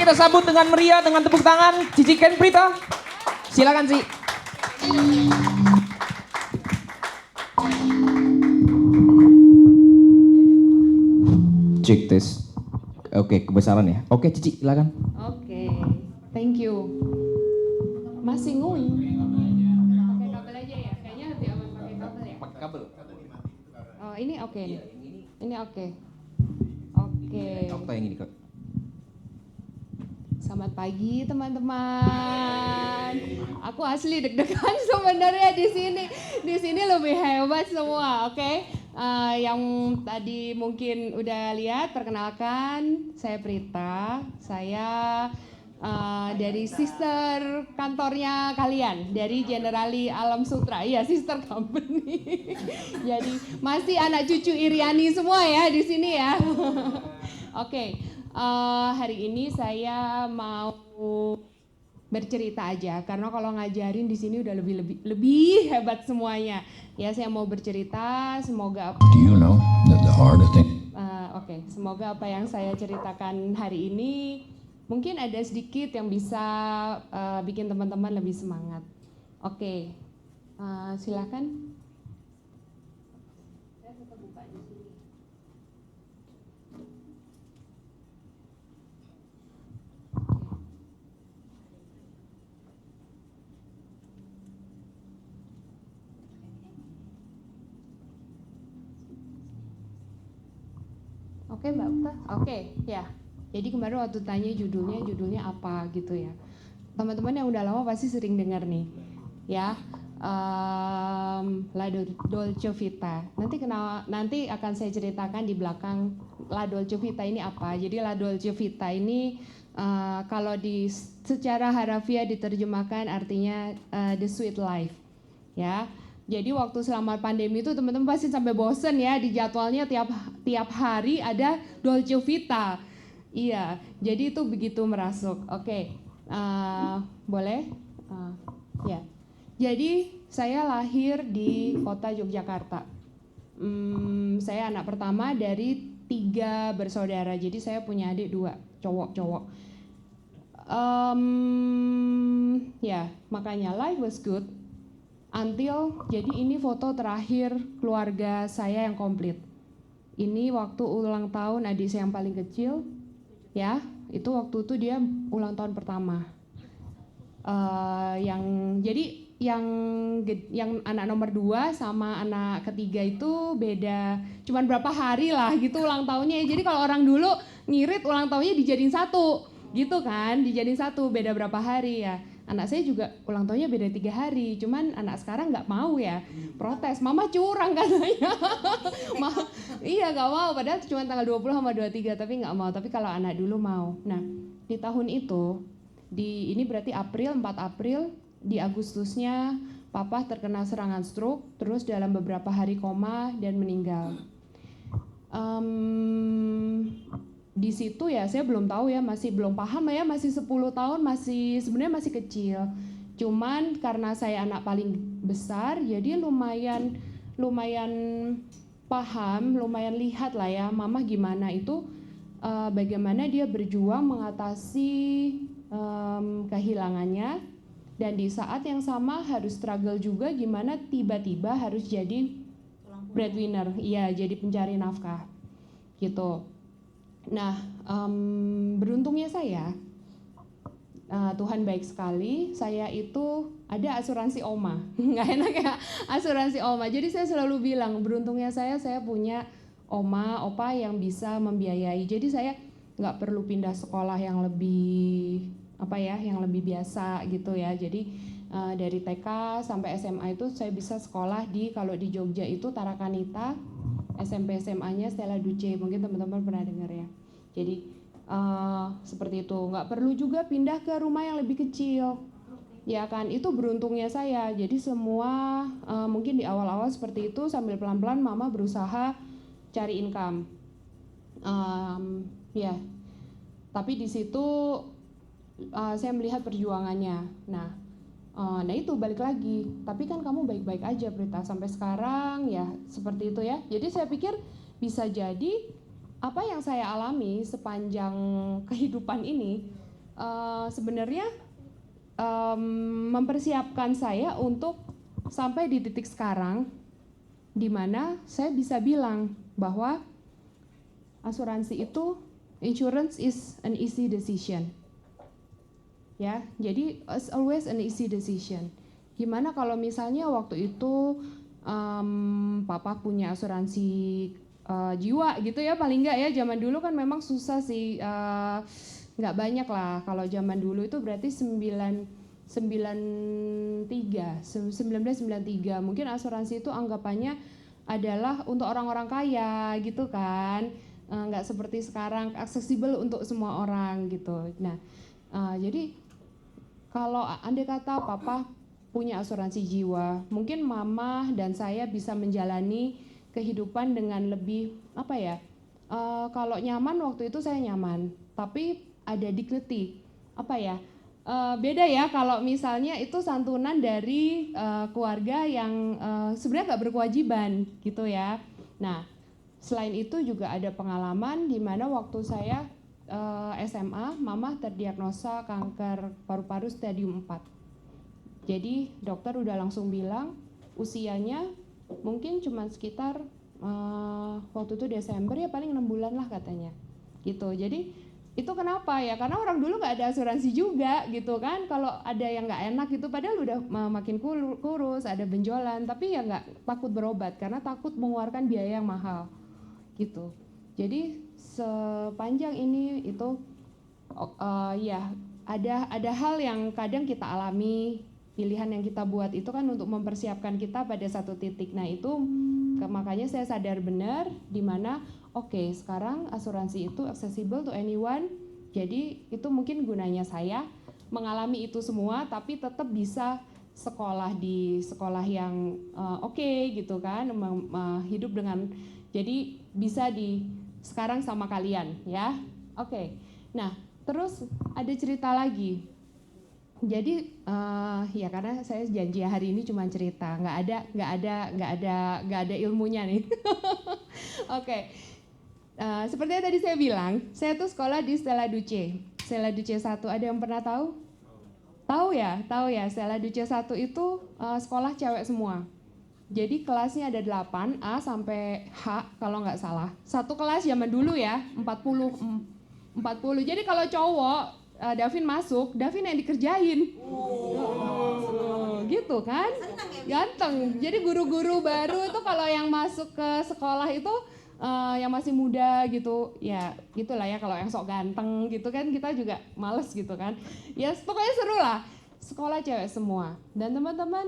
kita sambut dengan meriah dengan tepuk tangan Cici Ken Prita. Silakan Ci. Cek tes. Oke, kebesaran ya. Oke, Cici, silakan. Oke, thank you. Masih nguing. Pakai kabel aja ya. Kayaknya lebih aman pakai kabel ya. Pakai kabel. Oh, ini oke. Ini oke. Oke. Okta yang ini, Kak. Selamat pagi teman-teman. Aku asli deg-degan sebenarnya di sini. Di sini lebih hebat semua, oke? Yang tadi mungkin udah lihat, perkenalkan, saya Prita. Saya dari sister kantornya kalian, dari Generali Alam Sutra. Iya, sister company. Jadi masih anak cucu Iriani semua ya di sini ya. Oke. Hari ini saya mau bercerita aja karena kalau ngajarin di sini udah lebih hebat semuanya. Ya, saya mau bercerita, semoga Do you know that the heart of things semoga apa yang saya ceritakan hari ini mungkin ada sedikit yang bisa bikin teman-teman lebih semangat. Oke. Silakan. Saya tetap buka di sini. Oke Mbak Ukta, oke ya. Jadi kemarin waktu tanya judulnya apa gitu ya. Teman-teman yang udah lama pasti sering dengar nih, ya. La Dolce Vita. Nanti akan saya ceritakan di belakang La Dolce Vita ini apa. Jadi La Dolce Vita ini kalau secara harafiah diterjemahkan artinya the sweet life, ya. Jadi waktu selama pandemi itu teman-teman pasti sampai bosen ya di jadwalnya tiap hari ada Dolce Vita. Iya, jadi itu begitu merasuk. Oke, boleh? Ya. Jadi saya lahir di kota Yogyakarta. Saya anak pertama dari 3 bersaudara. Jadi saya punya adik 2, cowok-cowok. Ya, makanya life was good. Jadi ini foto terakhir keluarga saya yang komplit. Ini waktu ulang tahun adik saya yang paling kecil, ya. Itu waktu itu dia ulang tahun pertama. Yang anak nomor 2 sama anak ketiga itu beda, cuman berapa hari lah gitu ulang tahunnya. Jadi kalau orang dulu ngirit ulang tahunnya dijadiin satu, gitu kan? Dijadiin satu, beda berapa hari ya. Anak saya juga ulang tahunnya beda 3 hari, cuman anak sekarang nggak mau ya, protes, mama curang katanya. Iya nggak mau, padahal cuma tanggal 20 sama 23, tapi nggak mau, tapi kalau anak dulu mau. Nah, di tahun itu, ini berarti 4 April, di Agustusnya papa terkena serangan stroke, terus dalam beberapa hari koma dan meninggal. Di situ ya saya belum tahu ya, masih belum paham ya, masih 10 tahun, sebenarnya masih kecil. Cuman karena saya anak paling besar, jadi lumayan paham, lumayan lihat lah ya mama gimana itu, bagaimana dia berjuang mengatasi kehilangannya, dan di saat yang sama harus struggle juga gimana tiba-tiba harus jadi breadwinner, iya jadi pencari nafkah gitu. Nah, beruntungnya saya, Tuhan baik sekali, saya itu ada asuransi OMA. Nggak enak ya, asuransi OMA. Jadi saya selalu bilang, beruntungnya saya punya OMA, opa yang bisa membiayai. Jadi saya nggak perlu pindah sekolah yang lebih biasa gitu ya. Jadi dari TK sampai SMA itu saya bisa sekolah kalau di Jogja itu Tarakanita, SMP SMA-nya Stella Duce, mungkin teman-teman pernah dengar ya. Jadi seperti itu, nggak perlu juga pindah ke rumah yang lebih kecil, ya kan? Itu beruntungnya saya. Jadi semua mungkin di awal-awal seperti itu, sambil pelan-pelan mama berusaha cari income, ya. Tapi di situ saya melihat perjuangannya. Nah itu balik lagi, tapi kan kamu baik-baik aja Prita sampai sekarang ya, seperti itu ya. Jadi saya pikir bisa jadi apa yang saya alami sepanjang kehidupan ini sebenarnya mempersiapkan saya untuk sampai di titik sekarang di mana saya bisa bilang bahwa asuransi itu, insurance is an easy decision. Ya, jadi it's always an easy decision. Gimana kalau misalnya waktu itu papa punya asuransi jiwa gitu ya, paling nggak ya, zaman dulu kan memang susah sih, nggak banyak lah. Kalau zaman dulu itu berarti 1993, mungkin asuransi itu anggapannya adalah untuk orang-orang kaya gitu kan, nggak seperti sekarang aksesibel untuk semua orang gitu. Nah, jadi kalau andai kata papa punya asuransi jiwa, mungkin mama dan saya bisa menjalani kehidupan dengan lebih apa ya? Kalau nyaman waktu itu saya nyaman, tapi ada dignity, apa ya? Beda ya kalau misalnya itu santunan dari keluarga yang sebenarnya nggak berkewajiban gitu ya. Nah, selain itu juga ada pengalaman di mana waktu saya SMA, mama terdiagnosa kanker paru-paru stadium 4. Jadi dokter udah langsung bilang usianya mungkin cuma sekitar waktu itu Desember ya paling 6 bulan lah katanya. Gitu. Jadi itu kenapa ya? Karena orang dulu nggak ada asuransi juga gitu kan. Kalau ada yang nggak enak gitu, padahal udah makin kurus, ada benjolan, tapi ya nggak takut berobat karena takut mengeluarkan biaya yang mahal gitu. Jadi sepanjang ini itu ya ada hal yang kadang kita alami, pilihan yang kita buat itu kan untuk mempersiapkan kita pada satu titik. Nah itu makanya saya sadar benar di mana oke, sekarang asuransi itu accessible to anyone. Jadi itu mungkin gunanya saya mengalami itu semua tapi tetap bisa sekolah di sekolah yang oke gitu kan, hidup dengan, jadi bisa di sekarang sama kalian ya. Oke. Nah, terus ada cerita lagi. Jadi ya karena saya janji hari ini cuma cerita, nggak ada ilmunya nih. Oke. Seperti yang tadi saya bilang, saya tuh sekolah di Stella Duce 1. Ada yang pernah tahu? Tahu ya. Stella Duce 1 itu sekolah cewek semua. Jadi kelasnya ada 8 A sampai H kalau nggak salah. Satu kelas zaman dulu ya 40. Jadi kalau cowok Davin masuk, Davin yang dikerjain. Gitu kan? Ganteng. Jadi guru-guru baru itu kalau yang masuk ke sekolah itu yang masih muda gitu, ya gitulah ya, kalau yang sok ganteng gitu kan kita juga males gitu kan. Ya pokoknya seru lah. Sekolah cewek semua. Dan teman-teman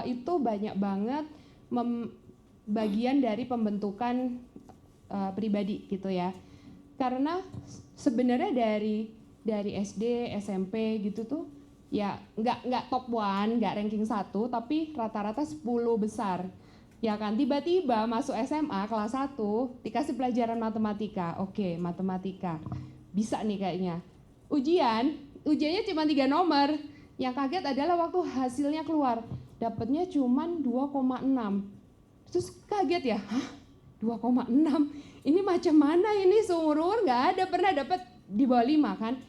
itu banyak banget bagian dari pembentukan pribadi gitu ya. Karena sebenarnya dari SD, SMP gitu tuh ya nggak top 1, nggak ranking 1, tapi rata-rata 10 besar. Ya kan, tiba-tiba masuk SMA kelas 1 dikasih pelajaran matematika. Oke, matematika. Bisa nih kayaknya. Ujiannya cuma 3 nomor. Yang kaget adalah waktu hasilnya keluar, dapatnya cuma 2,6. Terus kaget ya, hah? 2,6? Ini macam mana ini, seumur nggak ada pernah dapat di bawah 5 kan?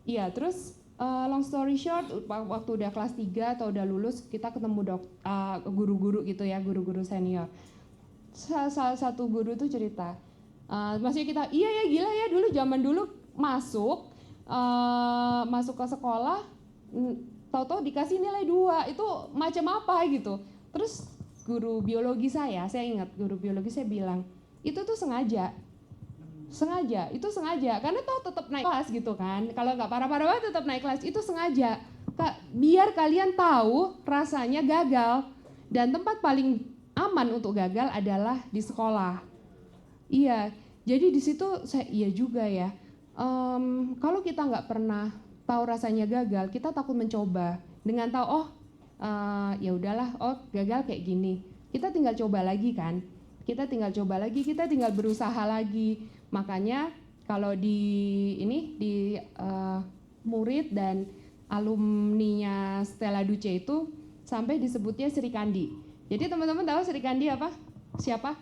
Iya, terus long story short, waktu udah kelas 3 atau udah lulus, kita ketemu guru-guru gitu ya, guru-guru senior. Salah satu guru tuh cerita, maksudnya kita, iya ya gila ya, zaman dulu masuk ke sekolah, tahu-tahu dikasih nilai 2, itu macam apa gitu. Terus guru biologi saya ingat guru biologi saya bilang, itu tuh sengaja, itu sengaja, karena tahu tetap naik kelas gitu kan, kalau nggak parah-parah banget tetap naik kelas, itu sengaja, biar kalian tahu rasanya gagal, dan tempat paling aman untuk gagal adalah di sekolah. Iya, jadi di situ saya iya juga ya, kalau kita nggak pernah tahu rasanya gagal, kita takut mencoba, dengan tahu ya udahlah, gagal kayak gini, kita tinggal coba lagi kan. Kita tinggal berusaha lagi. Makanya kalau di murid dan alumninya Stella Duce itu sampai disebutnya Sri Kandi. Jadi teman-teman tahu Sri Kandi apa? Siapa?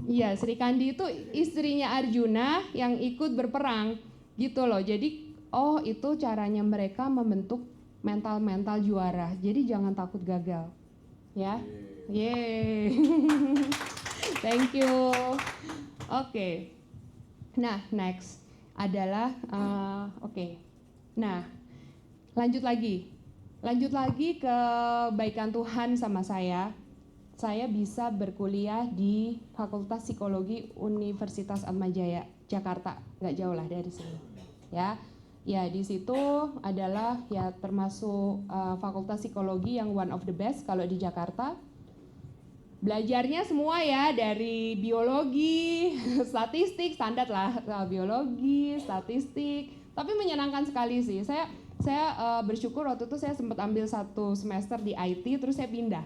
Iya, Sri Kandi itu istrinya Arjuna yang ikut berperang. gitu loh. Jadi oh itu caranya mereka membentuk mental juara. Jadi jangan takut gagal, ya. Yeay. Thank you. Oke. Nah, next adalah oke. Nah, lanjut lagi ke kebaikan Tuhan sama saya. Saya bisa berkuliah di Fakultas Psikologi Universitas Atmajaya, Jakarta, nggak jauh lah dari sini. Ya di situ adalah ya termasuk Fakultas Psikologi yang one of the best kalau di Jakarta. Belajarnya semua ya dari biologi, statistik, standar lah, biologi, statistik. Tapi menyenangkan sekali sih. Saya bersyukur waktu itu saya sempat ambil 1 semester di IT, terus saya pindah.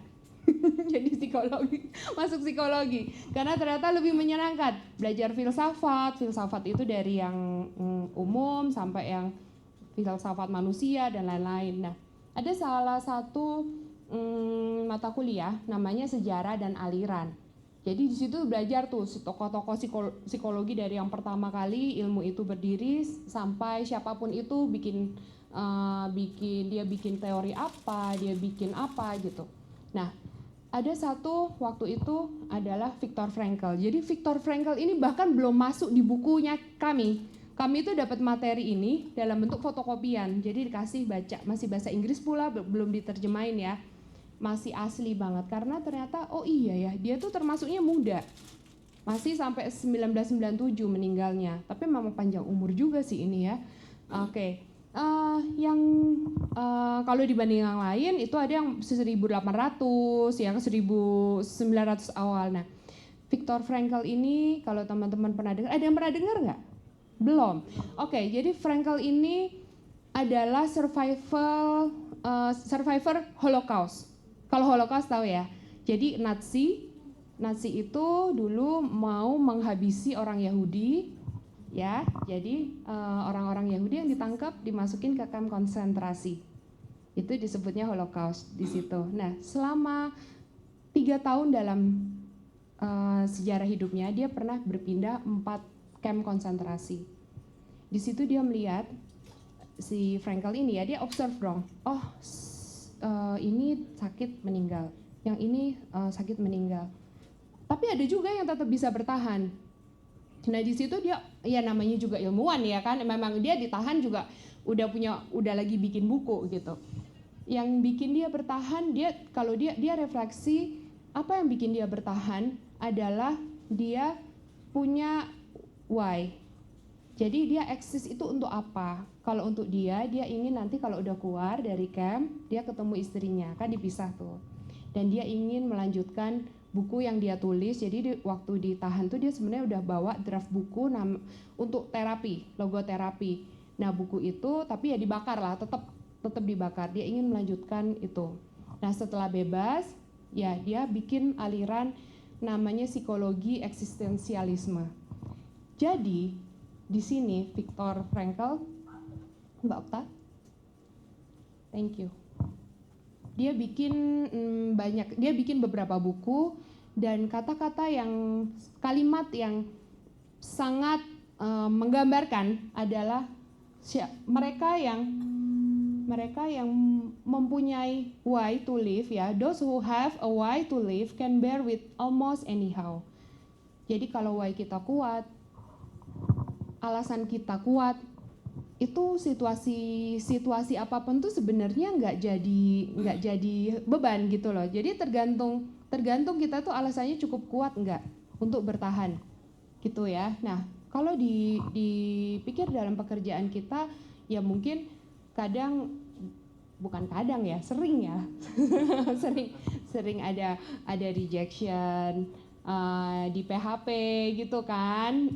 Jadi psikologi, masuk psikologi. Karena ternyata lebih menyenangkan. Belajar filsafat itu dari yang umum sampai yang filsafat manusia dan lain-lain. Nah, ada salah satu mata kuliah namanya sejarah dan aliran. Jadi di situ belajar tuh tokoh-tokoh psikologi dari yang pertama kali ilmu itu berdiri sampai siapapun itu bikin teori apa, dia bikin apa gitu. Nah, ada satu waktu itu adalah Viktor Frankl. Jadi Viktor Frankl ini bahkan belum masuk di bukunya kami. Kami itu dapat materi ini dalam bentuk fotokopian. Jadi dikasih baca, masih bahasa Inggris pula, belum diterjemahin ya. Masih asli banget karena ternyata oh iya ya, dia tuh termasuknya muda. Masih sampai 1997 meninggalnya. Tapi memang panjang umur juga sih ini ya. Oke. Kalau dibanding yang lain itu ada yang 1800, yang 1900 awal. Nah, Viktor Frankl ini kalau teman-teman pernah dengar, ada yang pernah dengar nggak? Belum. Oke, jadi Frankl ini adalah survivor Holocaust. Kalau Holocaust tahu ya. Jadi Nazi itu dulu mau menghabisi orang Yahudi, ya. Jadi orang-orang Yahudi yang ditangkap dimasukin ke kamp konsentrasi. Itu disebutnya Holocaust di situ. Nah, selama 3 tahun dalam sejarah hidupnya dia pernah berpindah 4 kamp konsentrasi. Di situ dia melihat si Frankl ini ya, dia observe dong. Oh, ini sakit meninggal, yang ini sakit meninggal. Tapi ada juga yang tetap bisa bertahan. Nah di situ dia, ya namanya juga ilmuwan ya kan, memang dia ditahan juga udah lagi bikin buku gitu. Yang bikin dia bertahan, kalau dia refleksi apa yang bikin dia bertahan adalah dia punya why. Jadi dia eksis itu untuk apa? Kalau untuk dia ingin nanti kalau udah keluar dari camp, dia ketemu istrinya, kan dipisah tuh. Dan dia ingin melanjutkan buku yang dia tulis. Jadi waktu ditahan tuh dia sebenarnya udah bawa draft buku untuk terapi, logoterapi. Nah buku itu tapi ya dibakar lah, tetap dibakar. Dia ingin melanjutkan itu. Nah setelah bebas, ya dia bikin aliran namanya psikologi eksistensialisme. Jadi di sini Viktor Frankl, Mbak Okta, thank you. Dia bikin beberapa buku dan kalimat yang sangat menggambarkan adalah mereka yang mempunyai why to live ya. Those who have a why to live can bear with almost anyhow. Jadi kalau why kita kuat, alasan kita kuat, itu situasi apapun tuh sebenarnya nggak jadi beban gitu loh. Jadi tergantung kita tuh alasannya cukup kuat nggak untuk bertahan gitu ya. Nah kalau dipikir dalam pekerjaan kita ya mungkin sering ya sering ada rejection, di PHP gitu kan.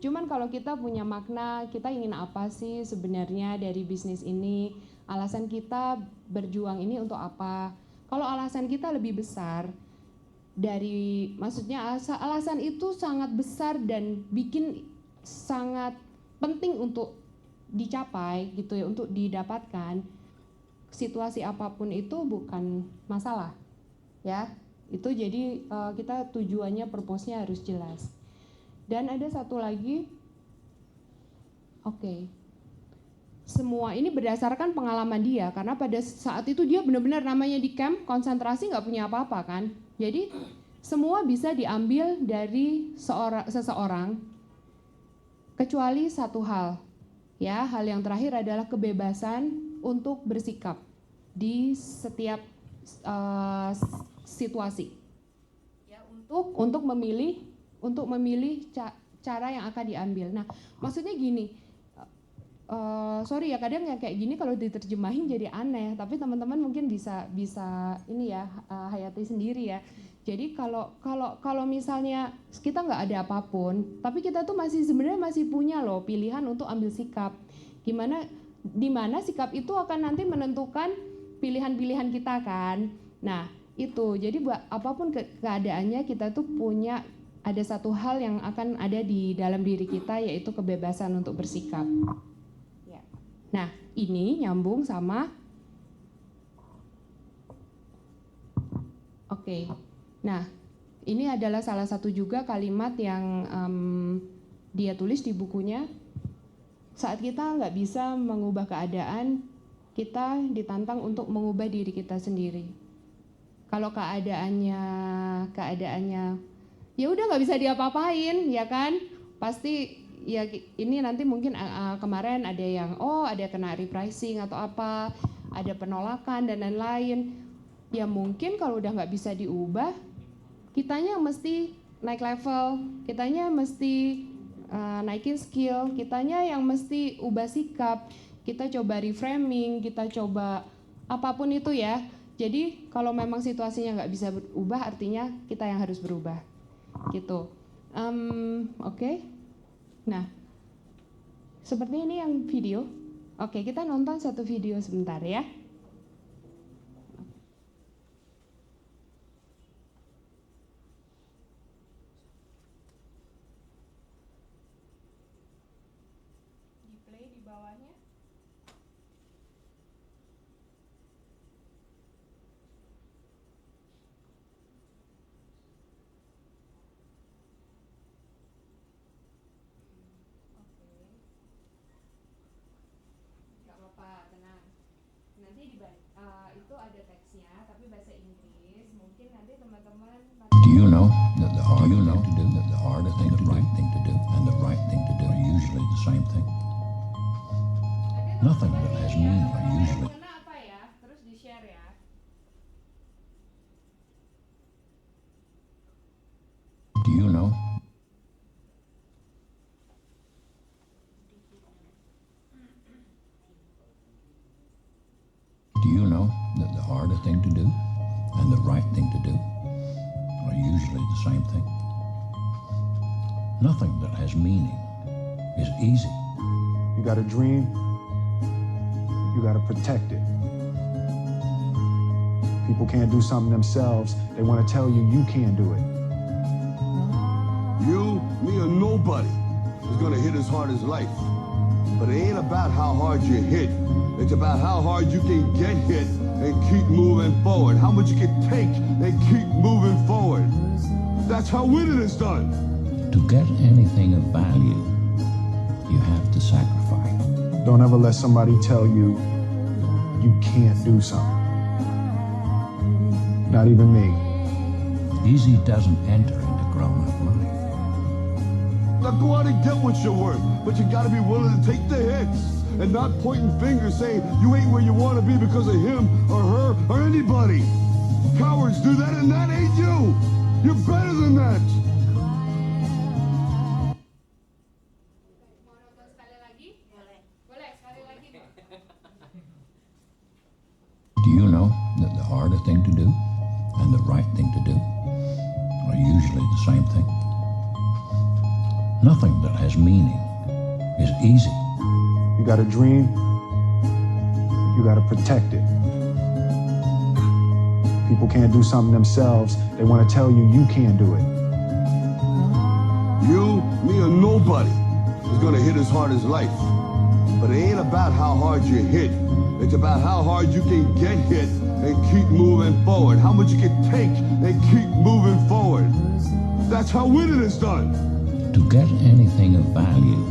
Cuman kalau kita punya makna, kita ingin apa sih sebenarnya dari bisnis ini, alasan kita berjuang ini untuk apa. Kalau alasan kita lebih besar maksudnya alasan itu sangat besar dan bikin sangat penting untuk dicapai gitu ya, untuk didapatkan, situasi apapun itu bukan masalah ya. Itu jadi kita tujuannya, purpose-nya harus jelas. Dan ada satu lagi, Oke. Semua ini berdasarkan pengalaman dia, karena pada saat itu dia benar-benar namanya di camp, konsentrasi nggak punya apa-apa kan. Jadi semua bisa diambil dari seseorang, kecuali satu hal. Ya, hal yang terakhir adalah kebebasan untuk bersikap di setiap situasi. Ya, untuk memilih cara yang akan diambil. Nah, maksudnya gini, sorry ya, kadang yang kayak gini kalau diterjemahin jadi aneh, tapi teman-teman mungkin bisa ini ya, hayati sendiri ya. Jadi kalau misalnya kita nggak ada apapun, tapi kita tuh sebenarnya masih punya loh pilihan untuk ambil sikap. Di mana sikap itu akan nanti menentukan pilihan-pilihan kita kan. Nah, itu. Jadi apapun keadaannya, kita tuh ada satu hal yang akan ada di dalam diri kita, yaitu kebebasan untuk bersikap. Ya. Nah, ini nyambung sama Oke. Nah, ini adalah salah satu juga kalimat yang dia tulis di bukunya. Saat kita nggak bisa mengubah keadaan, kita ditantang untuk mengubah diri kita sendiri. Kalau keadaannya ya udah nggak bisa diapa-apain, ya kan? Pasti ya ini nanti mungkin kemarin ada yang ada kena repricing atau apa, ada penolakan dan lain-lain. Ya mungkin kalau udah nggak bisa diubah, kitanya mesti naik level, kitanya mesti naikin skill, kitanya yang mesti ubah sikap, kita coba reframing, kita coba apapun itu ya. Jadi kalau memang situasinya nggak bisa berubah, artinya kita yang harus berubah, gitu. Oke. Nah, seperti ini yang video. Oke, kita nonton satu video sebentar ya. Itu ada teksnya, tapi bahasa Inggris. Mungkin nanti teman-teman. Do you know that the harder thing to do, the right thing to do, and the right thing to do are usually the same thing? Nothing that has meaning are usually. Apa ya? Terus di-share ya. Do you know? Do you know that the harder thing to do and the right thing to do are usually the same thing? Nothing that has meaning is easy. You got a dream, you got to protect it. People can't do something themselves. They want to tell you you can't do it. You, me, or nobody is gonna hit as hard as life. But it ain't about how hard you hit. It's about how hard you can get hit and keep moving forward. How much you can take and keep moving forward. That's how winning is done. To get anything of value, you have to sacrifice. Don't ever let somebody tell you you can't do something. Not even me. Easy doesn't enter into grown-up life. Now go out and get what you're worth, but you gotta be willing to take the hits and not pointing fingers saying you ain't where you wanna be because of him or her or anybody. Cowards do that and that ain't you. You're better than that. Do you know that the harder thing to do and the right thing to do are usually the same thing? Nothing that has meaning is easy. You got a dream, you got to protect it. People can't do something themselves. They want to tell you you can't do it. You, me, or nobody is gonna hit as hard as life. But it ain't about how hard you hit. It's about how hard you can get hit and keep moving forward. How much you can take and keep moving forward. That's how winning is done. To get anything of value,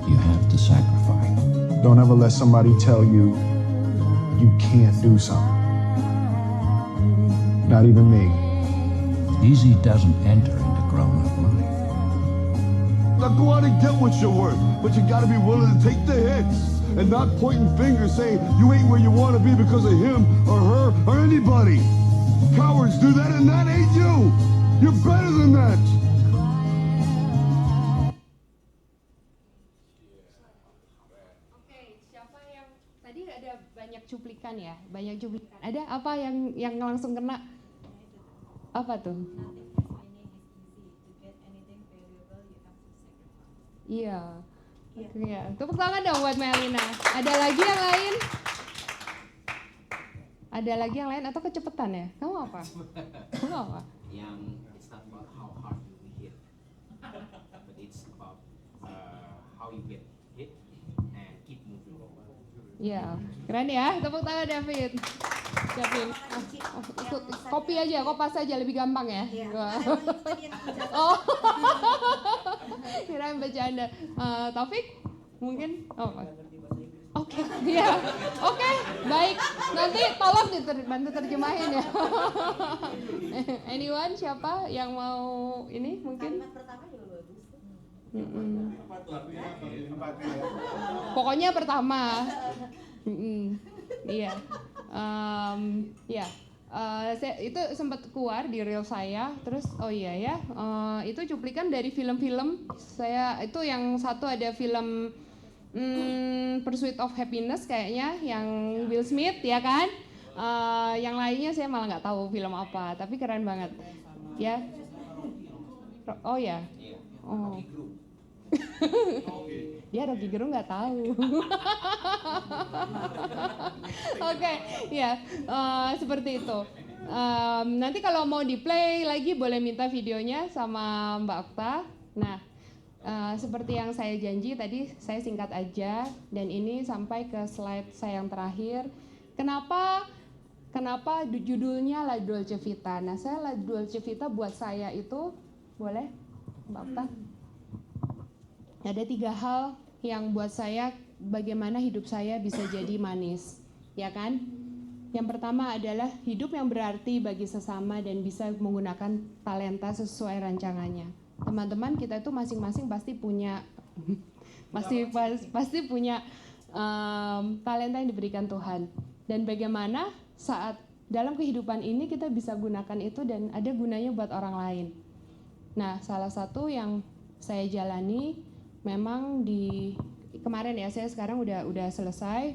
you have to sacrifice. Don't ever let somebody tell you you can't do something. Not even me. Easy doesn't enter into grown-up life. Now go out and get what you're worth, but you gotta be willing to take the hits and not pointing fingers saying you ain't where you want to be because of him or her or anybody. Cowards do that and that ain't you. You're better than that. Oke, siapa yang tadi ada banyak cuplikan ya, banyak cuplikan. Ada apa yang langsung kena? Apa tuh? Iya. Iya. Tepuk tangan dong buat Melina. Ada lagi yang lain? Ada lagi yang lain atau kecepatan ya? Kamu apa? Kamu apa? Yang it's not about how hard you hit, but it's about how you get hit and keep moving forward. Iya, keren ya. Tepuk tangan David. David, ikut kopi aja, kopas aja lebih gampang ya. Wah. Oh, kirain bercanda. Taufik, mungkin? Oh, oke, ya, oke, baik. Nanti tolong bantu terjemahin ya. Anyone, siapa yang mau ini mungkin? Pertama juga bagus. Pokoknya pertama. Iya. Ya. Itu sempat keluar di reel saya. Terus oh iya ya, itu cuplikan dari film-film saya. Itu yang satu ada film Pursuit of Happiness kayaknya yang Will Smith ya kan. Yang lainnya saya malah nggak tahu film apa, tapi keren banget. Ya. Oh ya. Oh. Ya Rocky Gerung nggak tahu. Oke, ya seperti itu. Nanti kalau mau di play lagi boleh minta videonya sama Mbak Okta. Nah, seperti yang saya janji tadi, saya singkat aja dan ini sampai ke slide saya yang terakhir. Kenapa judulnya La Dolce Vita? Nah, saya La Dolce Vita buat saya itu boleh Mbak Okta? Ada 3 hal yang buat saya bagaimana hidup saya bisa jadi manis, ya kan? Yang pertama adalah hidup yang berarti bagi sesama dan bisa menggunakan talenta sesuai rancangannya. Teman-teman kita itu masing-masing pasti punya, pasti punya talenta yang diberikan Tuhan. Dan bagaimana saat dalam kehidupan ini kita bisa gunakan itu dan ada gunanya buat orang lain. Nah, salah satu yang saya jalani memang di kemarin ya, saya sekarang udah selesai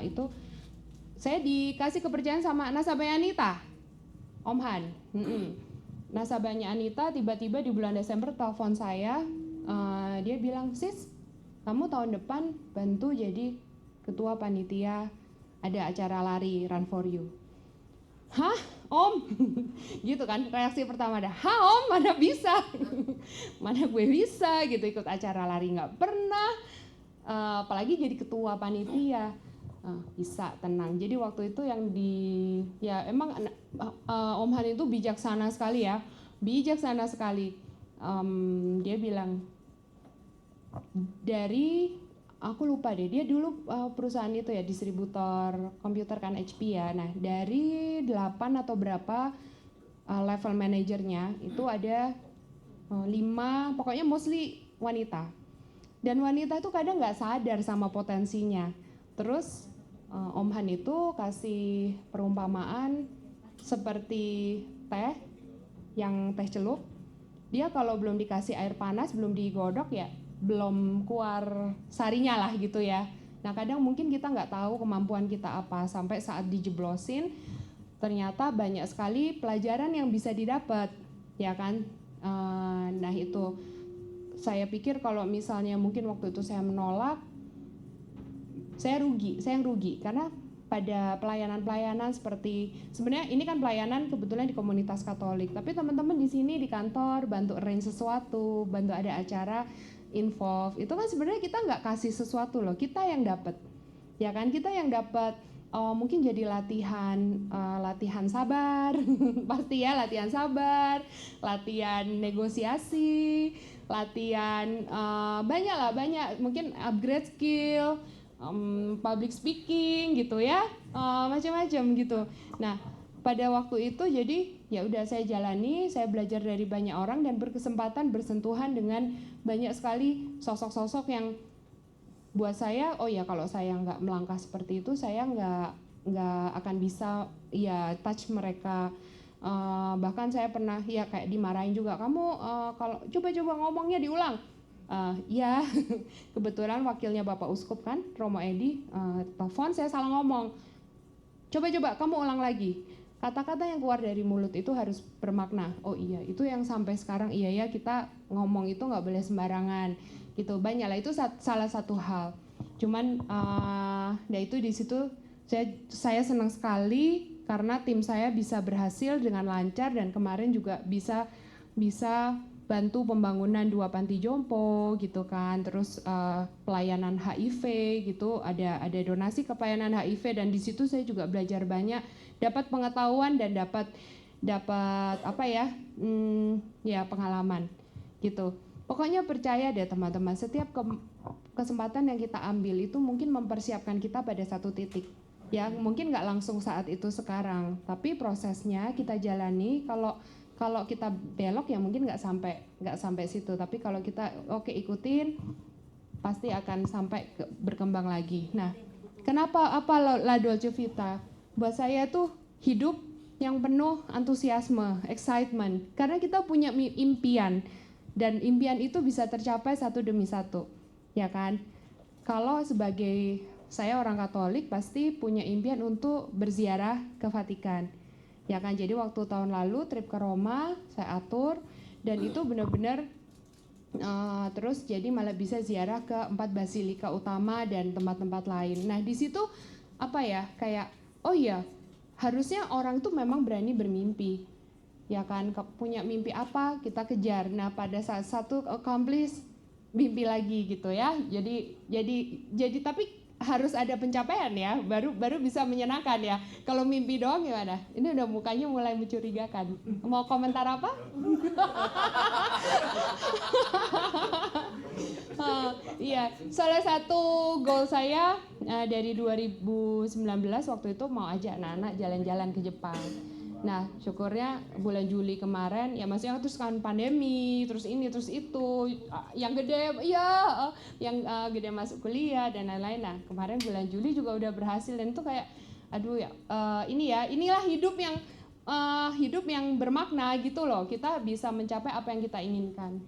itu saya dikasih kepercayaan sama nasabahnya Anita, Om Han. Nasabahnya Anita tiba-tiba di bulan Desember telepon saya, dia bilang, "Sis, kamu tahun depan bantu jadi ketua panitia ada acara lari Run for You." Hah, Om? Gitu kan, reaksi pertama ada, "Hah Om, mana bisa?" Mana gue bisa gitu ikut acara lari, nggak pernah, apalagi jadi ketua panitia. Bisa, tenang. Jadi waktu itu yang ya emang Om Han itu bijaksana sekali ya, bijaksana sekali. Dia bilang, aku lupa deh, dia dulu perusahaan itu ya, distributor komputer kan HP ya. Nah, dari 8 atau berapa level manajernya itu ada 5, pokoknya mostly wanita. Dan wanita itu kadang nggak sadar sama potensinya. Terus Om Han itu kasih perumpamaan seperti teh, yang teh celup. Dia kalau belum dikasih air panas, belum digodok ya belum keluar sarinya lah gitu ya. Nah kadang mungkin kita nggak tahu kemampuan kita apa, sampai saat dijeblosin ternyata banyak sekali pelajaran yang bisa didapat, ya kan. Nah itu saya pikir kalau misalnya mungkin waktu itu saya menolak, saya yang rugi karena pada pelayanan-pelayanan seperti, sebenarnya ini kan pelayanan kebetulan di komunitas Katolik, tapi teman-teman di sini di kantor bantu arrange sesuatu, bantu ada acara involve, itu kan sebenarnya kita nggak kasih sesuatu loh, kita yang dapat, ya kan, kita yang dapat mungkin jadi latihan sabar, pasti ya latihan sabar, latihan negosiasi, latihan banyak mungkin upgrade skill, public speaking gitu ya, macam-macam gitu. Nah pada waktu itu jadi ya udah saya jalani, saya belajar dari banyak orang dan berkesempatan bersentuhan dengan banyak sekali sosok-sosok yang buat saya, oh ya kalau saya nggak melangkah seperti itu, saya nggak akan bisa ya touch mereka. Bahkan saya pernah ya kayak dimarahin juga, kamu kalau coba-coba ngomongnya diulang. Ya kebetulan wakilnya Bapak Uskup kan, Romo Edi, telepon saya salah ngomong. Coba-coba kamu ulang lagi. Kata-kata yang keluar dari mulut itu harus bermakna. Oh iya, itu yang sampai sekarang iya ya kita ngomong itu nggak boleh sembarangan. Gitu banyak lah, itu salah satu hal. Cuman ya itu di situ saya senang sekali karena tim saya bisa berhasil dengan lancar dan kemarin juga bisa bantu pembangunan 2 panti jompo gitu kan, terus pelayanan HIV gitu, ada donasi ke pelayanan HIV dan di situ saya juga belajar banyak, dapat pengetahuan dan dapat apa ya ya pengalaman gitu. Pokoknya percaya deh teman-teman, setiap kesempatan yang kita ambil itu mungkin mempersiapkan kita pada satu titik. Ya mungkin nggak langsung saat itu sekarang, tapi prosesnya kita jalani. Kalau kita belok ya mungkin nggak sampai situ. Tapi kalau kita ikutin, pasti akan sampai berkembang lagi. Nah, kenapa La Dolce Vita? Buat saya tuh hidup yang penuh antusiasme, excitement. Karena kita punya impian. Dan impian itu bisa tercapai satu demi satu, ya kan? Kalau sebagai saya orang Katolik pasti punya impian untuk berziarah ke Vatikan, ya kan? Jadi waktu tahun lalu trip ke Roma saya atur dan itu benar-benar terus jadi malah bisa ziarah ke 4 basilika utama dan tempat-tempat lain. Nah di situ apa ya kayak oh ya harusnya orang tuh memang berani bermimpi. Ya kan, punya mimpi apa kita kejar. Nah pada saat satu accomplish mimpi lagi gitu ya. Jadi tapi harus ada pencapaian ya, baru bisa menyenangkan ya. Kalau mimpi doang gimana? Ini udah mukanya mulai mencurigakan. Mau komentar apa? Iya, salah satu goal saya dari 2019 waktu itu mau ajak anak-anak jalan-jalan ke Jepang. Nah syukurnya bulan Juli kemarin ya maksudnya terus kan pandemi terus ini terus itu yang gede ya yang gede masuk kuliah dan lain-lain. Nah kemarin bulan Juli juga udah berhasil dan itu kayak aduh ya inilah hidup yang bermakna gitu loh, kita bisa mencapai apa yang kita inginkan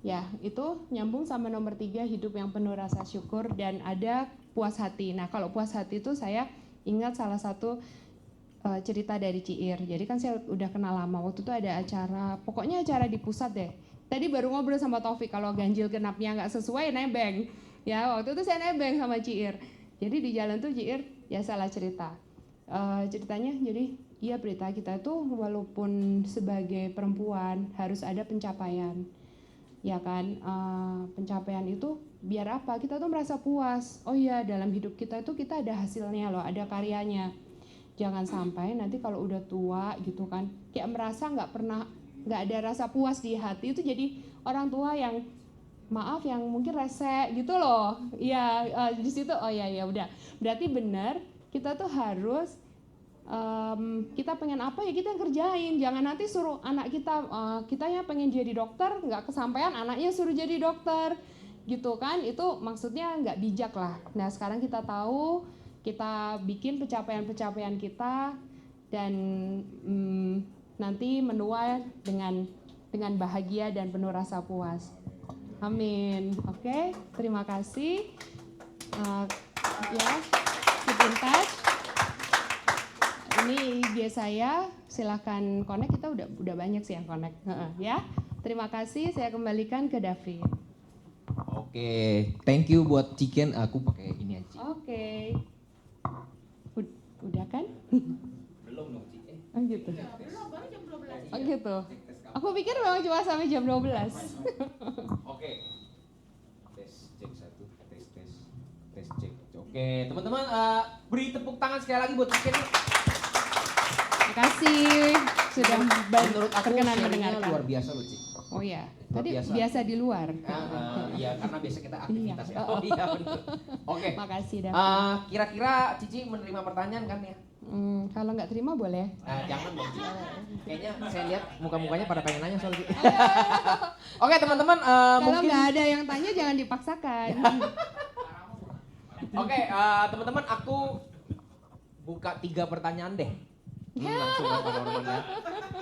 ya. Itu nyambung sama nomor 3, hidup yang penuh rasa syukur dan ada puas hati. Nah kalau puas hati itu saya ingat salah satu cerita dari Ciir. Jadi kan saya udah kenal lama. Waktu itu ada acara, pokoknya acara di pusat deh. Tadi baru ngobrol sama Taufik kalau ganjil genapnya nggak sesuai nebeng. Ya waktu itu saya nebeng sama Ciir. Jadi di jalan tuh Ciir ya salah cerita. Ceritanya jadi iya berita kita tuh walaupun sebagai perempuan harus ada pencapaian. Ya kan pencapaian itu biar apa? Kita tuh merasa puas. Oh iya dalam hidup kita itu kita ada hasilnya loh, ada karyanya. Jangan sampai nanti kalau udah tua gitu kan kayak merasa nggak ada rasa puas di hati, itu jadi orang tua yang maaf yang mungkin rese gitu loh ya. Di situ oh ya udah berarti benar kita tuh harus kita pengen apa ya kita yang kerjain, jangan nanti suruh anak kita kitanya pengen jadi dokter nggak kesampaian anaknya suruh jadi dokter gitu kan, itu maksudnya nggak bijak lah. Nah sekarang kita tahu kita bikin pencapaian-pencapaian kita dan nanti menua dengan bahagia dan penuh rasa puas. Amin. Oke, terima kasih. Ya, keep in touch. Ini IG saya, silahkan connect. Kita udah banyak sih yang connect. Ya, terima kasih. Saya kembalikan ke David. Oke, thank you buat Ciken. Aku pakai ini aja. Oke. Udah kan? Belum dong, Cik. Oh gitu. Belum, baru jam 12. Oh gitu. Aku pikir memang cuma sampai jam 12. Oke. Tes cek 1, tes cek. Oke, teman-teman Beri tepuk tangan sekali lagi buat Cici. Terima kasih sudah Menurut aku berkenan sharingnya mendengarkan. luar biasa loh, Ci. Oh ya, Luar tadi biasa. biasa di luar. Iya, karena biasa kita aktivitas ya. Iya. Oh iya benar. Oke. Makasih dah. Kira-kira Cici menerima pertanyaan kan ya? Kalau nggak terima boleh. Jangan dong, Ci. Kayaknya saya lihat muka-mukanya pada pengen nanya soal Cici. Oke teman-teman, Kalau mungkin nggak ada yang tanya jangan dipaksakan. Oke, teman-teman, aku buka 3 pertanyaan deh. Langsung ke Pak Norman ya.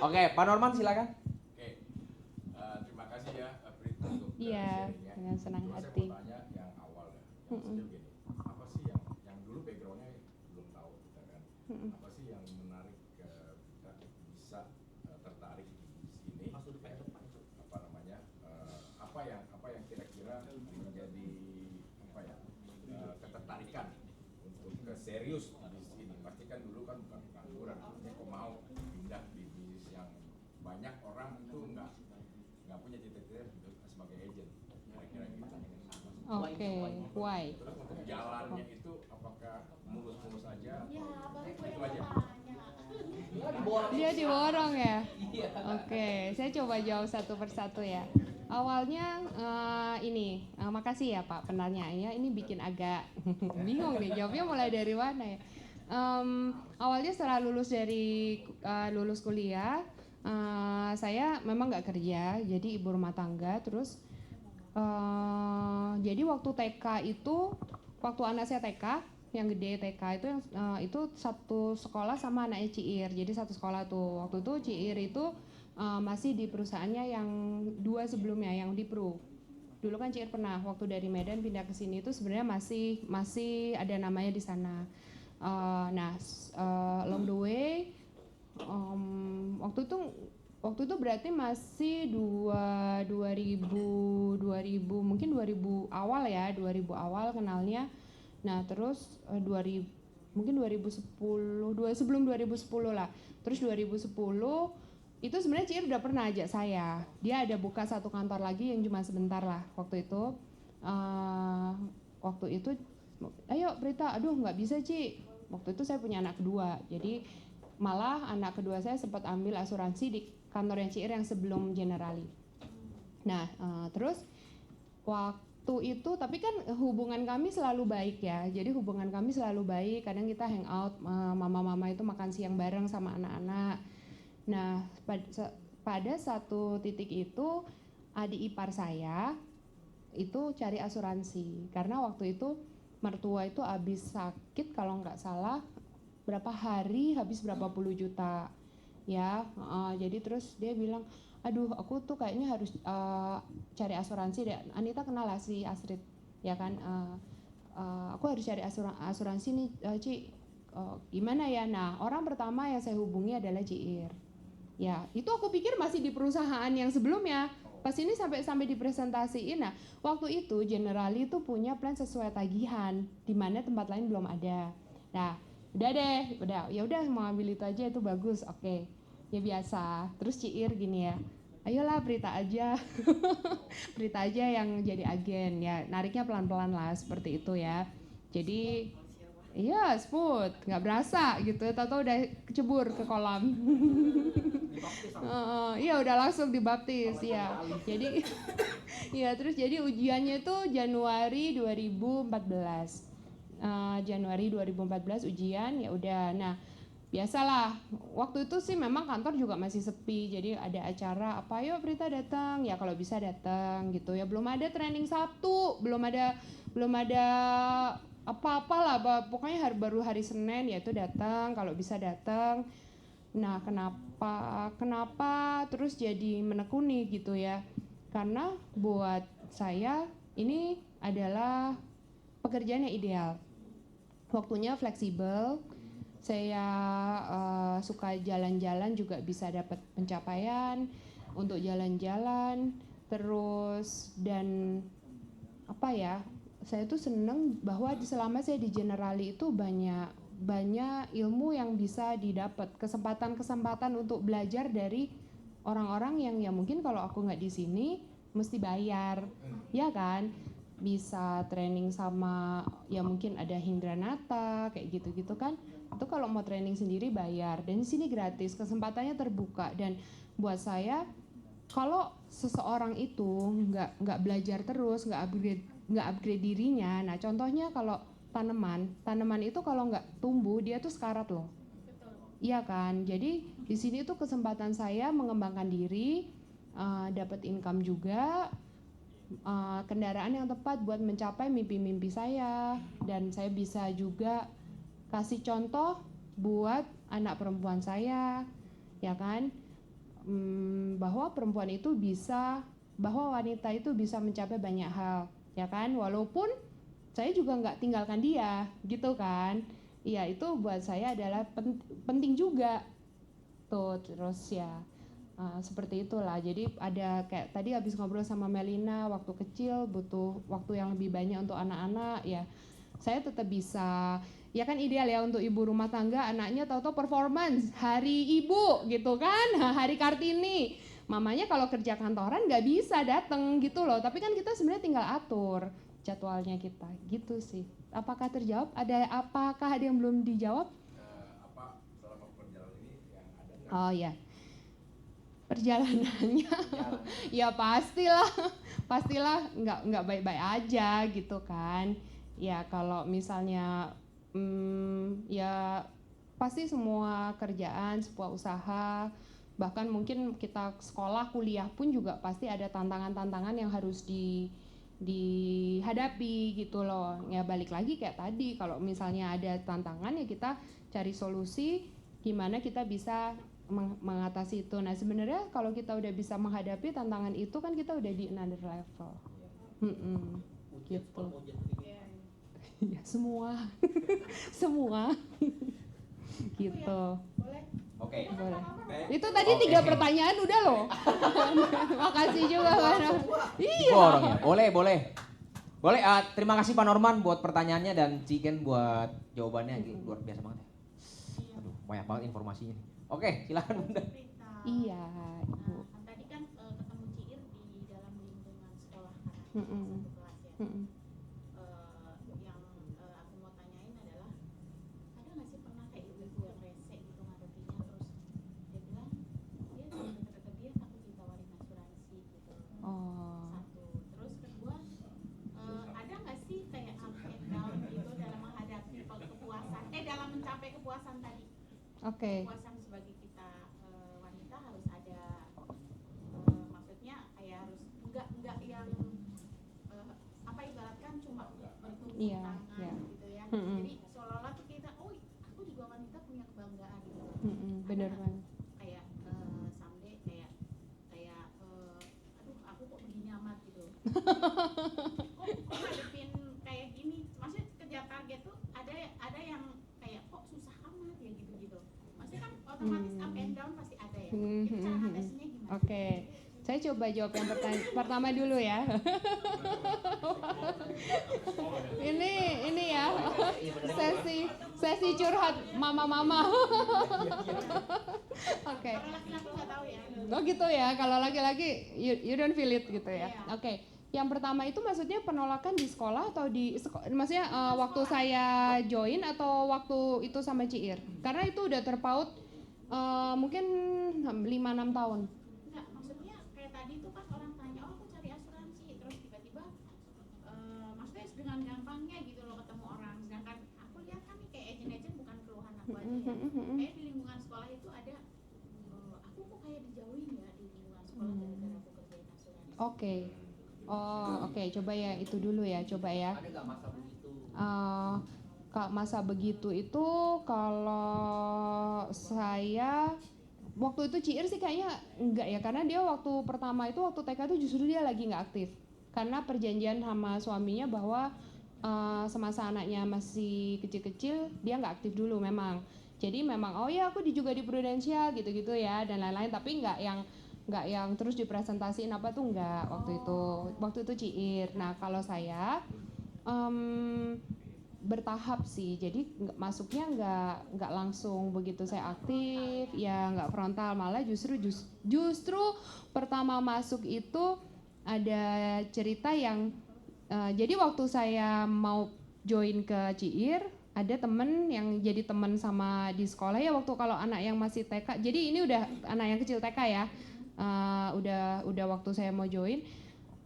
Oke, Pak Norman silakan. Oke, terima kasih ya Prit untuk Iya, sharingnya. dengan senang Cuma hati. Saya mau tanya yang awal ya, yang maksudnya begini, apa sih yang dulu backgroundnya belum tahu kita kan, apa sih yang menarik kita bisa tertarik di sini, apa namanya, apa yang kira-kira menjadi apa ya ketertarikan untuk serius di sini. Pasti kan dulu kan bukan pengangguran, ini kok mau pindah di bisnis yang banyak orang itu nggak punya cita-cita sebagai agent, kira-kira gitu. Oke, why? Terus untuk jalannya itu apakah mulus-mulus aja? Itu aja. Dia diborong ya? Oke, saya coba jawab satu persatu ya. Awalnya makasih ya Pak penanyaannya, ini bikin agak bingung nih jawabnya mulai dari mana ya. Awalnya setelah lulus kuliah, saya memang nggak kerja, jadi ibu rumah tangga. Terus jadi waktu TK itu, waktu anak saya TK, yang gede TK itu satu sekolah sama anaknya Ciir, jadi satu sekolah tuh. Waktu itu Ciir itu masih di perusahaannya yang 2 sebelumnya, yang di Pro. Dulu kan Ciir pernah waktu dari Medan pindah ke sini itu sebenarnya masih ada namanya di sana. Along the way, waktu itu berarti masih 2000 mungkin 2000 awal ya, 2000 awal kenalnya. Nah terus 2000 mungkin 2010 sebelum 2010 lah. Terus 2010 itu sebenarnya Ciir udah pernah ajak saya. Dia ada buka satu kantor lagi yang cuma sebentar lah waktu itu. Ayo Prita, aduh nggak bisa Ci. Waktu itu saya punya anak kedua. Jadi malah anak kedua saya sempat ambil asuransi di kantor yang Ciir yang sebelum Generali. Nah terus waktu itu, tapi kan hubungan kami selalu baik ya. Jadi hubungan kami selalu baik. Kadang kita hangout, mama-mama itu makan siang bareng sama anak-anak. Nah, pada satu titik itu adik ipar saya itu cari asuransi karena waktu itu mertua itu habis sakit kalau nggak salah berapa hari habis berapa puluh juta ya. Jadi terus dia bilang, aduh aku tuh kayaknya harus cari asuransi deh. Anita kenal lah si Astrid ya kan, aku harus cari asuransi nih Ci, gimana ya. Nah orang pertama yang saya hubungi adalah Ciir. Ya, itu aku pikir masih di perusahaan yang sebelumnya. Pas ini sampai dipresentasiin. Nah, waktu itu Generali itu punya plan sesuai tagihan, di mana tempat lain belum ada. Nah, ya udah mau ambil itu aja, itu bagus. Oke. Ya biasa. Terus Ciir gini ya. Ayolah Prita aja. Prita aja yang jadi agen ya. Nariknya pelan-pelan lah seperti itu ya. Jadi iya, smooth, nggak berasa gitu. Tahu-tahu udah kecebur ke kolam. Iya, udah langsung dibaptis ya. Jadi, ya terus jadi ujiannya itu Januari 2014. Januari 2014 ujian ya udah. Nah, biasalah. Waktu itu sih memang kantor juga masih sepi. Jadi ada acara apa, yuk Prita datang. Ya kalau bisa datang gitu ya. Belum ada training Sabtu, belum ada apa-apalah, pokoknya baru hari Senin yaitu datang kalau bisa datang. Nah kenapa terus jadi menekuni gitu ya, karena buat saya ini adalah pekerjaan yang ideal, waktunya fleksibel, saya suka jalan-jalan juga bisa dapat pencapaian untuk jalan-jalan terus. Dan apa ya, saya tuh seneng bahwa selama saya di Generali itu banyak ilmu yang bisa didapat, kesempatan untuk belajar dari orang-orang yang ya mungkin kalau aku nggak di sini mesti bayar, ya kan. bisa training sama ya mungkin ada Hindranata kayak gitu-gitu kan. Itu kalau mau training sendiri bayar, dan di sini gratis, kesempatannya terbuka. Dan buat saya kalau seseorang itu nggak belajar terus, nggak upgrade dirinya. Nah contohnya kalau tanaman itu kalau nggak tumbuh dia tuh sekarat loh. Iya kan, jadi di sini tuh kesempatan saya mengembangkan diri, dapat income juga, kendaraan yang tepat buat mencapai mimpi-mimpi saya, dan saya bisa juga kasih contoh buat anak perempuan saya, ya kan, bahwa perempuan itu bisa, bahwa wanita itu bisa mencapai banyak hal, ya kan, walaupun saya juga nggak tinggalkan dia, gitu kan. Iya, itu buat saya adalah penting juga tuh. Terus ya seperti itulah. Jadi ada kayak tadi habis ngobrol sama Melina, waktu kecil butuh waktu yang lebih banyak untuk anak-anak, ya saya tetap bisa, ya kan ideal ya untuk ibu rumah tangga, anaknya tahu-tahu performance hari ibu gitu kan, hari Kartini, mamanya kalau kerja kantoran nggak bisa datang gitu loh. Tapi kan kita sebenarnya tinggal atur jadwalnya kita, gitu sih. Apakah terjawab? Apakah ada yang belum dijawab? Apa selama perjalanan ini yang ada nggak? Oh ya, perjalanannya ya pastilah nggak baik-baik aja gitu kan. Ya kalau misalnya ya pasti semua kerjaan, sebuah usaha, bahkan mungkin kita sekolah, kuliah pun juga pasti ada tantangan-tantangan yang harus dihadapi gitu loh. Ya balik lagi kayak tadi, kalau misalnya ada tantangan ya kita cari solusi gimana kita bisa mengatasi itu. Nah sebenarnya kalau kita udah bisa menghadapi tantangan itu kan kita udah di another level. Gitu. Ya semua semua gitu. Oke. Boleh. Itu tadi 3 pertanyaan udah loh. Makasih juga Pak. Iya. Borong ya. Boleh. Terima kasih Pak Norman buat pertanyaannya dan Ciken buat jawabannya, luar biasa banget ya. Aduh, banyak banget informasinya nih. Oke, silakan Bunda. Iya, Ibu. Kan tadi kan ketemu Ciir di dalam lingkungan sekolah kan, Mm-mm. satu kelas ya. Mm-mm. Yang aku mau tanyain adalah, ada nggak sih pernah kayak ibu-ibu yang rese gitu ngadepinnya, terus dia bilang dia deket-deket dia takut ditawarin asuransi gitu. Oh. Satu, terus kedua, ada nggak sih kayak up and down gitu dalam menghadapi kepuasan, dalam mencapai kepuasan tadi? Oke. Kepuasan sebagai kita wanita harus ada, maksudnya kayak harus enggak yang apa ibaratkan cuma bertumpuk Iya, tangan iya. gitu ya. Mm-mm. Jadi seolah-olah tuh kita, oh aku juga wanita punya kebanggaan gitu. Bener Ada nggak banget. kayak someday kayak aduh aku kok begini amat gitu. kok ngadepin kayak gini, maksudnya kejar target tuh ada yang kayak kok susah amat ya gitu-gitu. Maksudnya kan otomatis up and down pasti ada ya. Jadi cara ngatasinya gimana? Oke. Saya coba jawab yang pertama dulu ya. ini ya sesi curhat mama-mama. Oke. Kalau laki-laki nggak tahu ya. Oh gitu ya. Kalau laki-laki you don't feel it gitu ya. Iya. Oke. Yang pertama itu maksudnya penolakan di sekolah atau maksudnya waktu saya join atau waktu itu sama Ciir? Karena itu udah terpaut mungkin 5-6 tahun. Enggak, maksudnya kayak tadi tuh kan orang tanya, oh aku cari asuransi, terus tiba-tiba maksudnya dengan gampangnya gitu loh ketemu orang. Sedangkan aku lihat kan nih kayak agent-agent bukan keluhan aku aja ya. Kayak di lingkungan sekolah itu ada, aku kok kayak dijauhin ya di lingkungan sekolah gara-gara aku kerjain asuransi. Oke. Oh, oke. Coba ya itu dulu ya. Coba ya. Ada nggak masa begitu? Masa begitu itu kalau saya waktu itu Ciir sih kayaknya enggak ya, karena dia waktu pertama itu waktu TK itu justru dia lagi nggak aktif karena perjanjian sama suaminya bahwa semasa anaknya masih kecil-kecil dia nggak aktif dulu memang. Jadi memang oh ya aku juga di Prudensial gitu-gitu ya dan lain-lain, tapi nggak yang terus dipresentasiin apa tuh enggak waktu itu Ciir. Nah kalau saya bertahap sih, jadi masuknya nggak langsung begitu saya aktif, ya nggak frontal, malah justru pertama masuk itu ada cerita yang Jadi waktu saya mau join ke CIR, ada temen yang jadi teman sama di sekolah ya waktu kalau anak yang masih TK. Jadi ini udah anak yang kecil TK ya. Udah waktu saya mau join,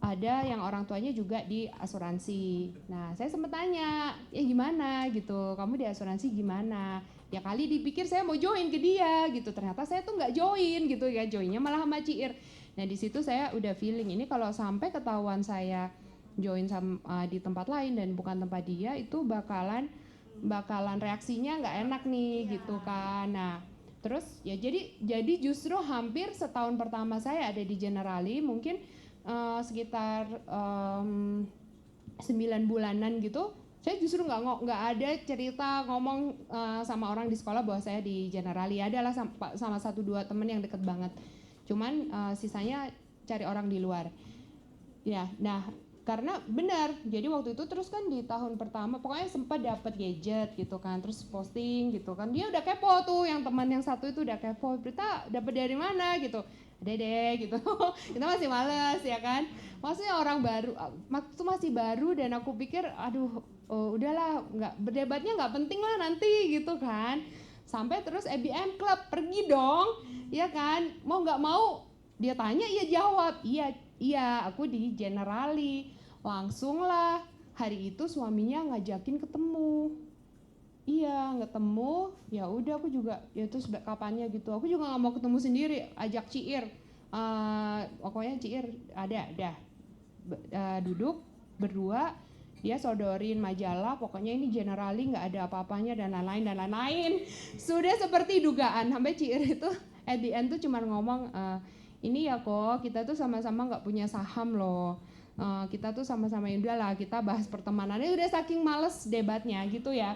ada yang orang tuanya juga di asuransi. Nah, saya sempat tanya, ya gimana gitu, kamu di asuransi gimana? Ya kali dipikir saya mau join ke dia gitu, ternyata saya tuh nggak join gitu ya, joinnya malah sama CIR. Nah di situ saya udah feeling ini kalau sampai ketahuan saya join di tempat lain dan bukan tempat dia, itu bakalan reaksinya nggak enak nih gitu kan. Nah terus ya jadi justru hampir setahun pertama saya ada di Generali mungkin sekitar 9 bulanan gitu, saya justru nggak ada cerita ngomong sama orang di sekolah bahwa saya di Generali. Adalah sama 1-2 temen yang deket banget, cuman sisanya cari orang di luar ya. Nah karena benar, jadi waktu itu terus kan di tahun pertama pokoknya sempat dapat gadget gitu kan, terus posting gitu kan, dia udah kepo tuh, yang teman yang satu itu udah kepo, Prita dapat dari mana gitu, ada deh gitu. Kita masih males ya kan, maksudnya orang baru, waktu masih baru dan aku pikir aduh udahlah, nggak berdebatnya nggak penting lah nanti gitu kan. Sampai terus EBM Club, pergi dong ya kan, mau nggak mau dia tanya iya jawab, iya aku di Generali. Langsung lah hari itu suaminya ngajakin ketemu. Iya ketemu, ya udah aku juga ya terus kapannya gitu, aku juga nggak mau ketemu sendiri, ajak CIR. Pokoknya CIR ada duduk berdua, dia sodorin majalah, pokoknya ini Generali nggak ada apa-apanya dan lain-lain. Sudah seperti dugaan, sampai CIR itu at the end tuh cuma ngomong, ini ya kok kita tuh sama-sama nggak punya saham loh. Kita tuh sama-sama udahlah kita bahas pertemanannya, udah saking males debatnya gitu ya.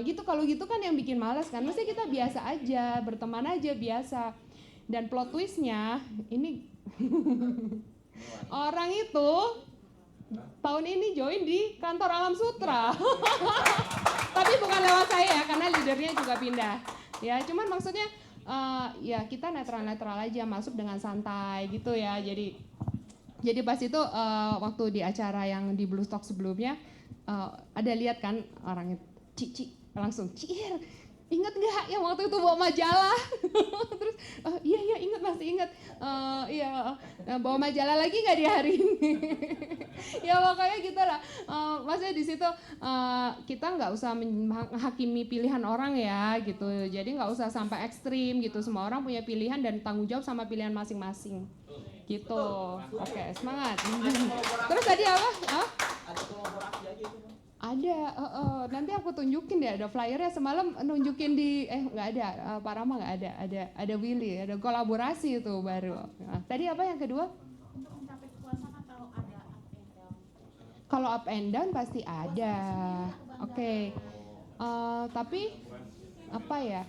Gitu kalau gitu kan yang bikin males kan, mesti kita biasa aja, berteman aja biasa. Dan plot twistnya ini orang itu tahun ini join di kantor Alam Sutra. Tapi bukan lewat saya ya, karena leadernya juga pindah. Ya cuman maksudnya ya kita netral-netral aja, masuk dengan santai gitu ya. Jadi pas itu waktu di acara yang di Blue Stock sebelumnya ada lihat kan orangnya, Cici langsung, CIR inget nggak yang waktu itu bawa majalah? Terus iya inget, masih inget. Bawa majalah lagi nggak di hari ini? Ya pokoknya gitu lah. Maksudnya di situ kita nggak usah menghakimi pilihan orang ya gitu. Jadi nggak usah sampai ekstrim gitu. Semua orang punya pilihan dan tanggung jawab sama pilihan masing-masing. Gitu. Oke, semangat. Terus tadi apa? Ada kolaborasi aja itu. Ada, nanti aku tunjukin deh, ada flyernya semalam nunjukin di, nggak ada, Pak Rama nggak ada Willy, ada kolaborasi itu baru. Nah, tadi apa yang kedua? Untuk mencapai kekuasaan atau ada up and down? Kalau up and down pasti ada, oke. Tapi apa ya?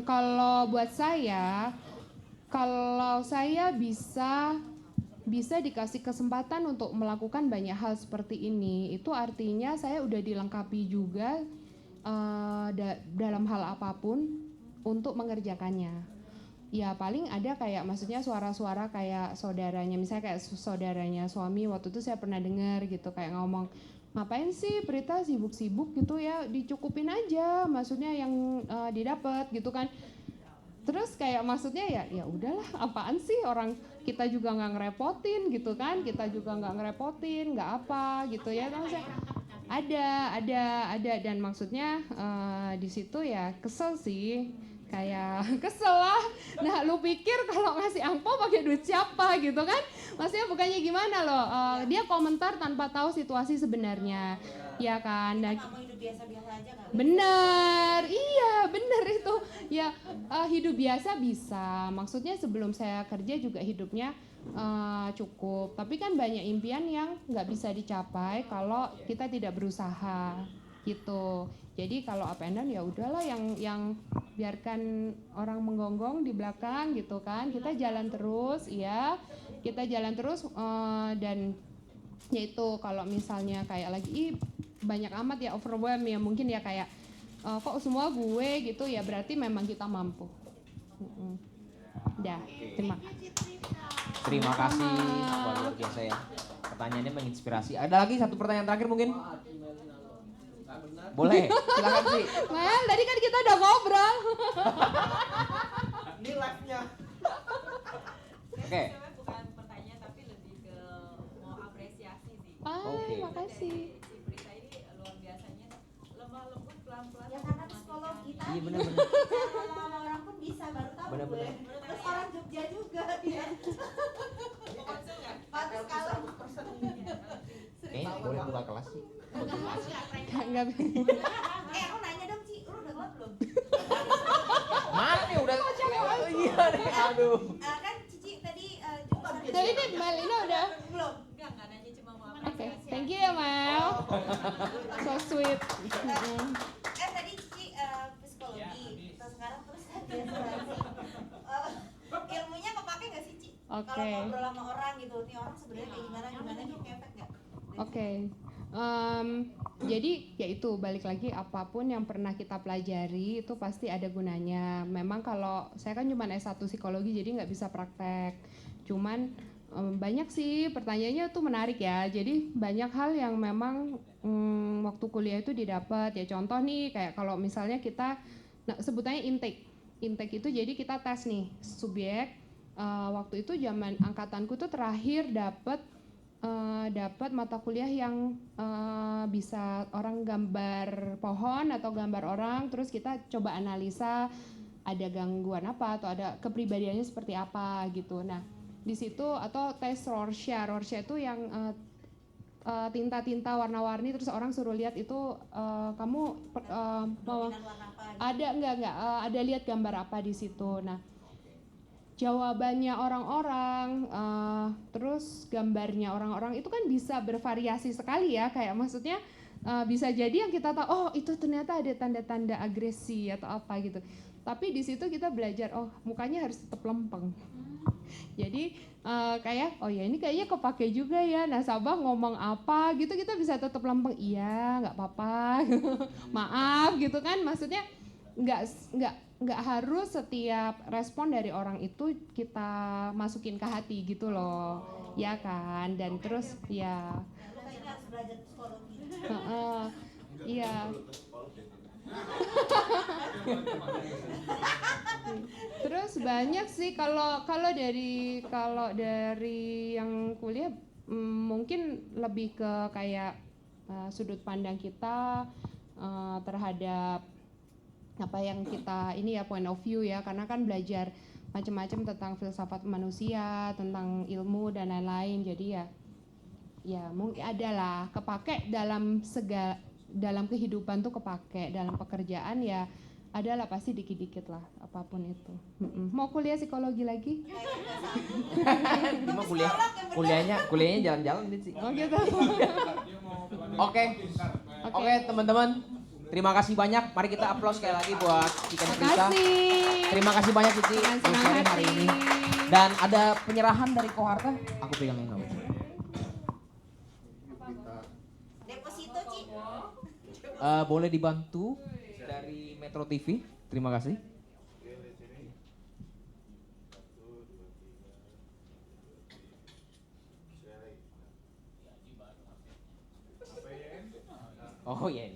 Kalau buat saya, kalau saya bisa dikasih kesempatan untuk melakukan banyak hal seperti ini, itu artinya saya udah dilengkapi juga dalam hal apapun untuk mengerjakannya. Ya paling ada kayak maksudnya suara-suara kayak saudaranya, misalnya kayak saudaranya suami waktu itu saya pernah dengar gitu kayak ngomong, ngapain sih Prita sibuk-sibuk gitu ya, dicukupin aja maksudnya yang didapat gitu kan. Terus kayak maksudnya ya udahlah, apaan sih, orang kita juga nggak ngerepotin gitu kan, kita juga nggak ngerepotin, nggak apa gitu ya. Maksudnya ada dan maksudnya di situ ya kesel sih, kayak kesel lah. Nah lu pikir kalau ngasih angpau pakai duit siapa gitu kan? Maksudnya bukannya gimana loh, dia komentar tanpa tahu situasi sebenarnya, ya kan? Nah, biasa-biasa aja nggak? Bener, iya bener itu. Ya hidup biasa bisa, maksudnya sebelum saya kerja juga hidupnya cukup. Tapi kan banyak impian yang nggak bisa dicapai kalau kita tidak berusaha gitu. Jadi kalau up and down ya udahlah, yang biarkan orang menggonggong di belakang gitu kan. Kita jalan terus, ya kita jalan terus dan yaitu kalau misalnya kayak lagi banyak amat ya overwhelm ya mungkin ya kayak kok semua gue gitu ya, berarti memang kita mampu. Dah, terima kasih. Terima kasih. Wah, luar biasa ya. Pertanyaannya menginspirasi. Ada lagi satu pertanyaan terakhir mungkin? Boleh, silakan sih. Mel, tadi kan kita udah ngobrol. Ini live-nya. Oke. Bukan pertanyaan tapi lebih ke mau apresiasi sih. Oke. Makasih. Si Prita ini luar biasanya lemah lembut pelan-pelan. Ya karena psikologi tadi. Iya benar-benar. Cara sama orang pun bisa baru tahu Benar-benar. gue. Terus orang Jogja juga dia. Bagus kalau Kayaknya boleh buka kelas sih. Konsultasi. Enggak. aku nanya dong Ci, lu udah keluar belum? Mana nih udah? Iya deh, aduh. Kan Cici tadi jurusan Tapi ini Melina udah. belum. Enggak nanya cuma mau Oke, apresiasi. thank you ya Mel. So sweet. Tadi Cici psikologi, terus sekarang terus tadi asuransi. Ilmunya kepake nggak sih Ci? Oke. Kalau ngobrol sama orang gitu, nih orang sebenarnya kayak gimana gitu ngefek nggak? Oke. Jadi ya itu balik lagi apapun yang pernah kita pelajari itu pasti ada gunanya. Memang kalau saya kan cuma S1 psikologi jadi nggak bisa praktek. Cuman banyak sih pertanyaannya tuh menarik ya. Jadi banyak hal yang memang waktu kuliah itu didapat ya. Contoh nih kayak kalau misalnya kita sebutannya intake. Intake itu jadi kita tes nih subjek. Waktu itu zaman angkatanku tuh terakhir dapat mata kuliah yang bisa orang gambar pohon atau gambar orang, terus kita coba analisa ada gangguan apa atau ada kepribadiannya seperti apa gitu. Nah di situ atau tes Rorschach. Rorschach itu yang tinta-tinta warna-warni terus orang suruh lihat itu kamu mau Dominan warna apa? ada enggak ada lihat gambar apa di situ. Nah jawabannya orang-orang, terus gambarnya orang-orang itu kan bisa bervariasi sekali ya, kayak maksudnya bisa jadi yang kita tahu, oh itu ternyata ada tanda-tanda agresi atau apa gitu. Tapi di situ kita belajar, oh mukanya harus tetap lempeng. Jadi kayak, oh ya ini kayaknya kepake juga ya, nasabah ngomong apa gitu kita bisa tetap lempeng, iya nggak apa-apa, maaf gitu kan, maksudnya nggak harus setiap respon dari orang itu kita masukin ke hati gitu loh, ya kan? Dan terus ya, Lu kayaknya harus belajar psikologi. iya. Terus banyak sih kalau dari yang kuliah mungkin lebih ke kayak sudut pandang kita terhadap apa yang kita ini ya point of view ya, karena kan belajar macam-macam tentang filsafat manusia, tentang ilmu dan lain-lain. Jadi ya mungkin adalah kepake dalam kehidupan tuh kepake, dalam pekerjaan ya adalah pasti dikit-dikit lah apapun itu. Mau kuliah psikologi lagi? Cuma kuliahnya jalan-jalan sih. Oh gitu. Oke teman-teman, terima kasih banyak. Mari kita aplaus sekali lagi buat Cici dan Prita. Terima kasih banyak Cici untuk sharing hari ini. Dan ada penyerahan dari Koharta. Aku pegangin dong. Deposito Ci. Boleh dibantu dari Metro TV. Terima kasih. Oh iya.